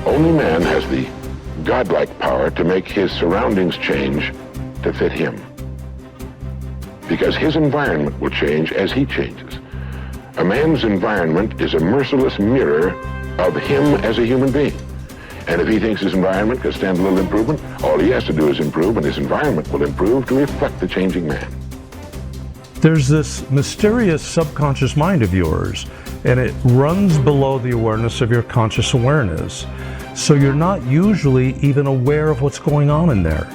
Only man has the godlike power to make his surroundings change to fit him. Because his environment will change as he changes. A man's environment is a merciless mirror of him as a human being. And if he thinks his environment can stand a little improvement, all he has to do is improve, and his environment will improve to reflect the changing man. There's this mysterious subconscious mind of yours, and it runs below the awareness of your conscious awareness. So you're not usually even aware of what's going on in there,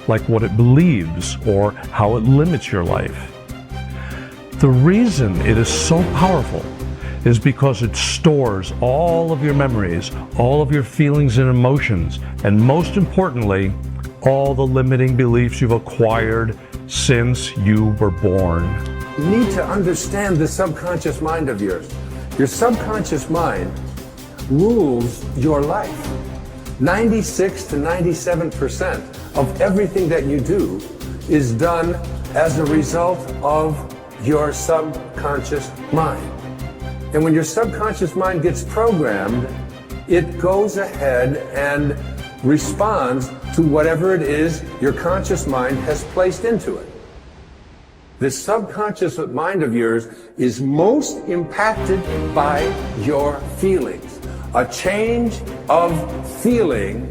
like what it believes or how it limits your life. The reason it is so powerful is because it stores all of your memories, all of your feelings and emotions, and most importantly, all the limiting beliefs you've acquired since you were born. You need to understand the subconscious mind of yours. Your subconscious mind rules your life. 96 to 97% of everything that you do is done as a result of your subconscious mind. And when your subconscious mind gets programmed, it goes ahead and responds to whatever it is your conscious mind has placed into it. This subconscious mind of yours is most impacted by your feelings. A change of feeling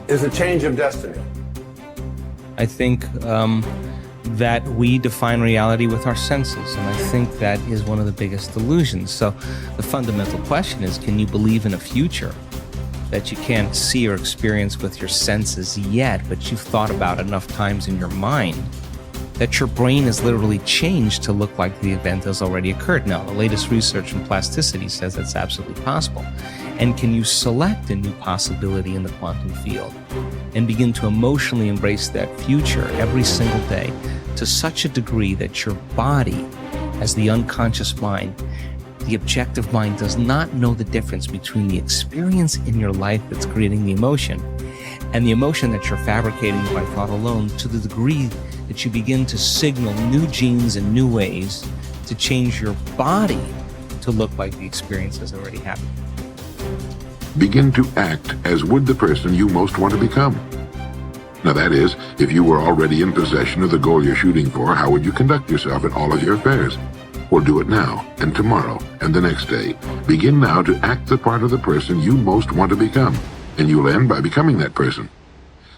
is a change of destiny. I think that we define reality with our senses, and I think that is one of the biggest illusions. So the fundamental question is, can you believe in a future that you can't see or experience with your senses yet, but you've thought about enough times in your mind that your brain has literally changed to look like the event has already occurred? Now, the latest research in plasticity says that's absolutely possible. And can you select a new possibility in the quantum field and begin to emotionally embrace that future every single day to such a degree that your body, as the unconscious mind, the objective mind, does not know the difference between the experience in your life that's creating the emotion and the emotion that you're fabricating by thought alone, to the degree that you begin to signal new genes and new ways to change your body to look like the experience has already happened. Begin to act as would the person you most want to become. Now that is, if you were already in possession of the goal you're shooting for, how would you conduct yourself in all of your affairs? Well, do it now, and tomorrow, and the next day. Begin now to act the part of the person you most want to become, and you'll end by becoming that person.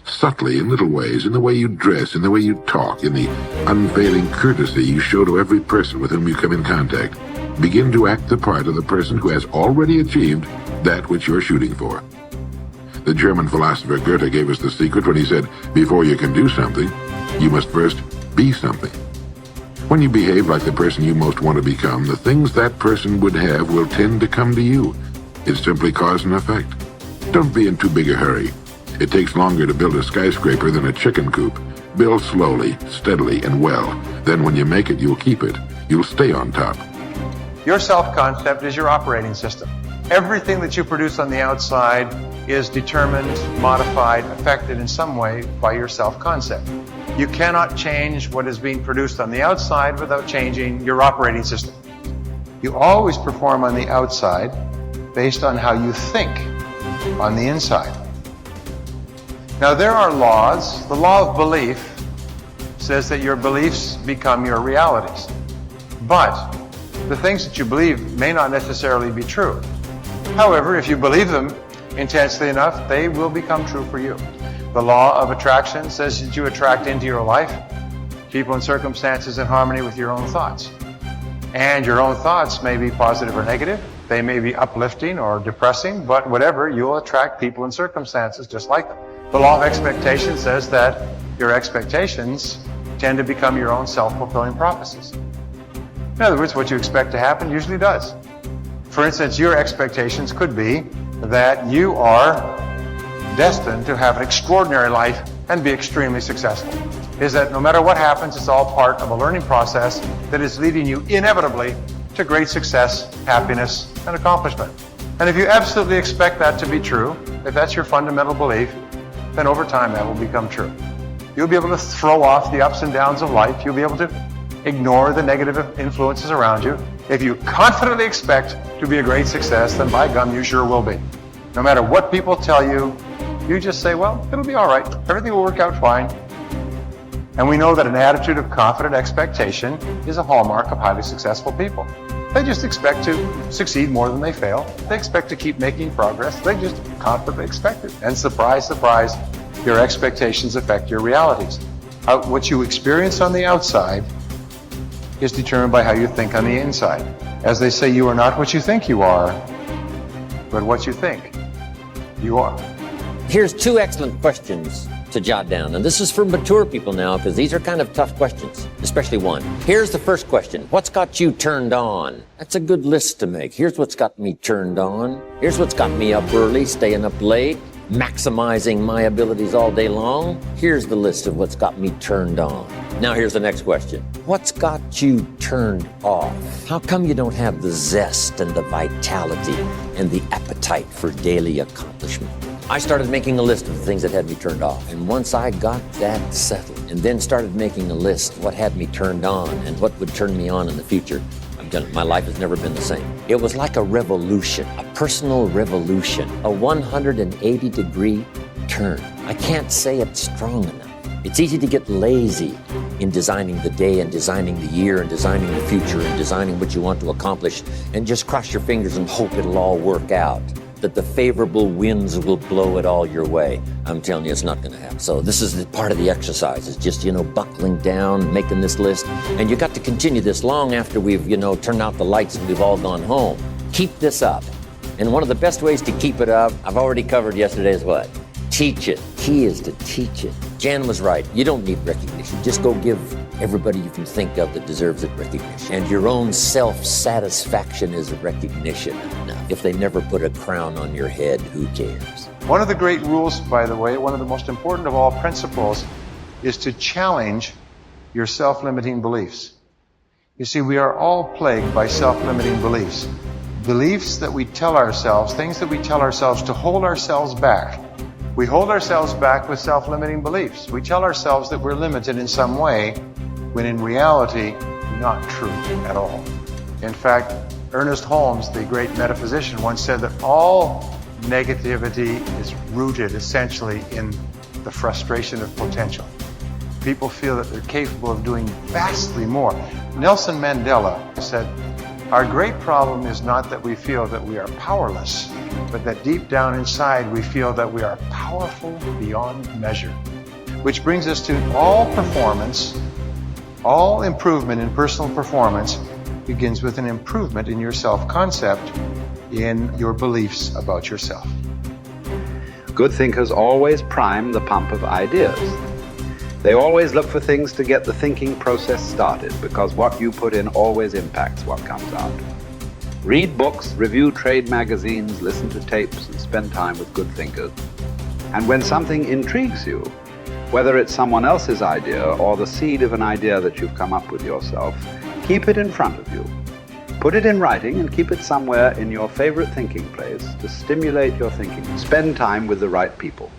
Subtly, in little ways, in the way you dress, in the way you talk, in the unfailing courtesy you show to every person with whom you come in contact. Begin to act the part of the person who has already achieved that which you're shooting for. The German philosopher Goethe gave us the secret when he said, before you can do something, you must first be something. When you behave like the person you most want to become, the things that person would have will tend to come to you. It's simply cause and effect. Don't be in too big a hurry. It takes longer to build a skyscraper than a chicken coop. Build slowly, steadily, and well. Then when you make it, you'll keep it. You'll stay on top. Your self-concept is your operating system. Everything that you produce on the outside is determined, modified, affected in some way by your self-concept. You cannot change what is being produced on the outside without changing your operating system. You always perform on the outside based on how you think on the inside. Now there are laws. The law of belief says that your beliefs become your realities. But the things that you believe may not necessarily be true. However, if you believe them intensely enough, they will become true for you. The law of attraction says that you attract into your life people and circumstances in harmony with your own thoughts. And your own thoughts may be positive or negative. They may be uplifting or depressing, but whatever, you'll attract people and circumstances just like them. The law of expectation says that your expectations tend to become your own self-fulfilling prophecies. In other words, what you expect to happen usually does. For instance, your expectations could be that you are destined to have an extraordinary life and be extremely successful. Is that no matter what happens, it's all part of a learning process that is leading you inevitably to great success, happiness, and accomplishment. And if you absolutely expect that to be true, if that's your fundamental belief, then over time that will become true. You'll be able to throw off the ups and downs of life. You'll be able to ignore the negative influences around you. If you confidently expect to be a great success, then by gum, you sure will be. No matter what people tell you, you just say, well, it'll be all right. Everything will work out fine. And we know that an attitude of confident expectation is a hallmark of highly successful people. They just expect to succeed more than they fail. They expect to keep making progress. They just confidently expect it. And surprise, surprise, your expectations affect your realities. What you experience on the outside is determined by how you think on the inside. As they say, you are not what you think you are, but what you think you are. Here's 2 excellent questions to jot down. And this is for mature people now, because these are kind of tough questions, especially one. Here's the first question. What's got you turned on? That's a good list to make. Here's what's got me turned on. Here's what's got me up early, staying up late, maximizing my abilities all day long. Here's the list of what's got me turned on. Now here's the next question. What's got you turned off? How come you don't have the zest and the vitality and the appetite for daily accomplishment? I started making a list of the things that had me turned off. And once I got that settled and then started making a list of what had me turned on and what would turn me on in the future, my life has never been the same. It was like a revolution, a personal revolution, a 180-degree turn. I can't say it strong enough. It's easy to get lazy in designing the day and designing the year and designing the future and designing what you want to accomplish and just cross your fingers and hope it'll all work out, that the favorable winds will blow it all your way. I'm telling you, it's not going to happen. So this is part of the exercise. It's just, buckling down, making this list. And you got to continue this long after we've, turned out the lights and we've all gone home. Keep this up. And one of the best ways to keep it up, I've already covered yesterday, is what? Teach it. Key is to teach it. Jan was right. You don't need recognition. Just go give everybody you can think of that deserves it recognition. And your own self-satisfaction is a recognition. Now, if they never put a crown on your head, who cares? One of the great rules, by the way, one of the most important of all principles, is to challenge your self-limiting beliefs. You see, we are all plagued by self-limiting beliefs. Beliefs that we tell ourselves, things that we tell ourselves to hold ourselves back. We hold ourselves back with self-limiting beliefs. We tell ourselves that we're limited in some way, when in reality, not true at all. In fact, Ernest Holmes, the great metaphysician, once said that all negativity is rooted essentially in the frustration of potential. People feel that they're capable of doing vastly more. Nelson Mandela said, our great problem is not that we feel that we are powerless, but that deep down inside we feel that we are powerful beyond measure. Which brings us to all performance, all improvement in personal performance begins with an improvement in your self-concept, in your beliefs about yourself. Good thinkers always prime the pump of ideas. They always look for things to get the thinking process started, because what you put in always impacts what comes out. Read books, review trade magazines, listen to tapes, and spend time with good thinkers. And when something intrigues you, whether it's someone else's idea or the seed of an idea that you've come up with yourself, keep it in front of you. Put it in writing and keep it somewhere in your favorite thinking place to stimulate your thinking. Spend time with the right people.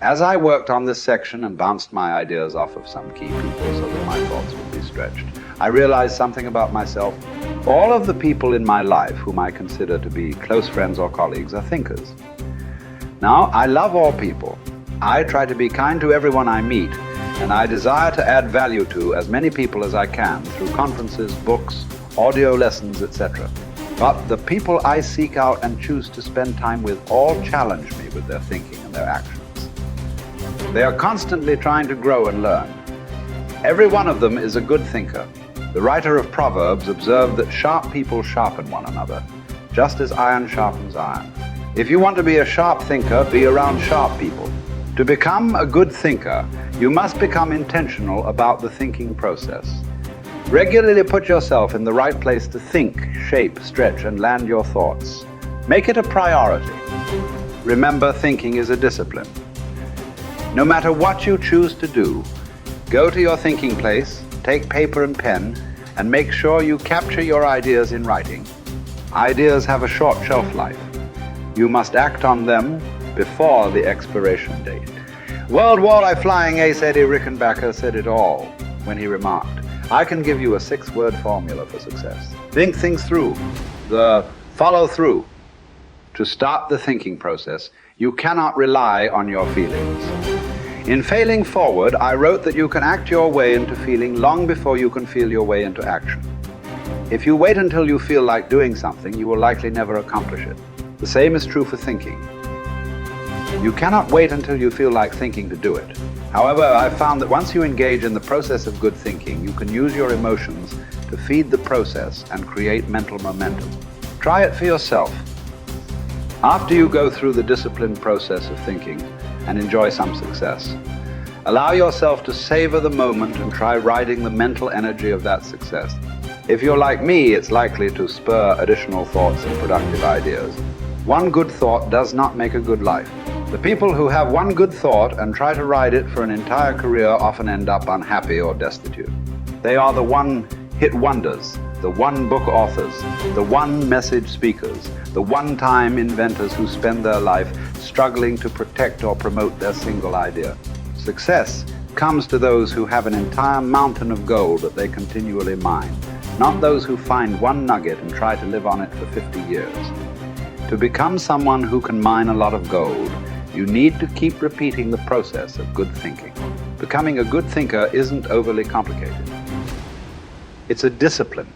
As I worked on this section and bounced my ideas off of some key people so that my thoughts would be stretched, I realized something about myself. All of the people in my life whom I consider to be close friends or colleagues are thinkers. Now, I love all people. I try to be kind to everyone I meet, and I desire to add value to as many people as I can through conferences, books, audio lessons, etc. But the people I seek out and choose to spend time with all challenge me with their thinking and their actions. They are constantly trying to grow and learn. Every one of them is a good thinker. The writer of Proverbs observed that sharp people sharpen one another, just as iron sharpens iron. If you want to be a sharp thinker, be around sharp people. To become a good thinker, you must become intentional about the thinking process. Regularly put yourself in the right place to think, shape, stretch, and land your thoughts. Make it a priority. Remember, thinking is a discipline. No matter what you choose to do, go to your thinking place, take paper and pen, and make sure you capture your ideas in writing. Ideas have a short shelf life. You must act on them before the expiration date. World Walleye flying ace Eddie Rickenbacker said it all when he remarked, I can give you a 6-word formula for success. Think things through. The follow through. To start the thinking process, you cannot rely on your feelings. In Failing Forward, I wrote that you can act your way into feeling long before you can feel your way into action. If you wait until you feel like doing something, you will likely never accomplish it. The same is true for thinking. You cannot wait until you feel like thinking to do it. However, I've found that once you engage in the process of good thinking, you can use your emotions to feed the process and create mental momentum. Try it for yourself. After you go through the disciplined process of thinking and enjoy some success, allow yourself to savor the moment and try riding the mental energy of that success. If you're like me, it's likely to spur additional thoughts and productive ideas. One good thought does not make a good life. The people who have one good thought and try to ride it for an entire career often end up unhappy or destitute. They are the one-hit wonders, the one-book authors, the one-message speakers, the one-time inventors who spend their life struggling to protect or promote their single idea. Success comes to those who have an entire mountain of gold that they continually mine, not those who find one nugget and try to live on it for 50 years. To become someone who can mine a lot of gold, you need to keep repeating the process of good thinking. Becoming a good thinker isn't overly complicated. It's a discipline.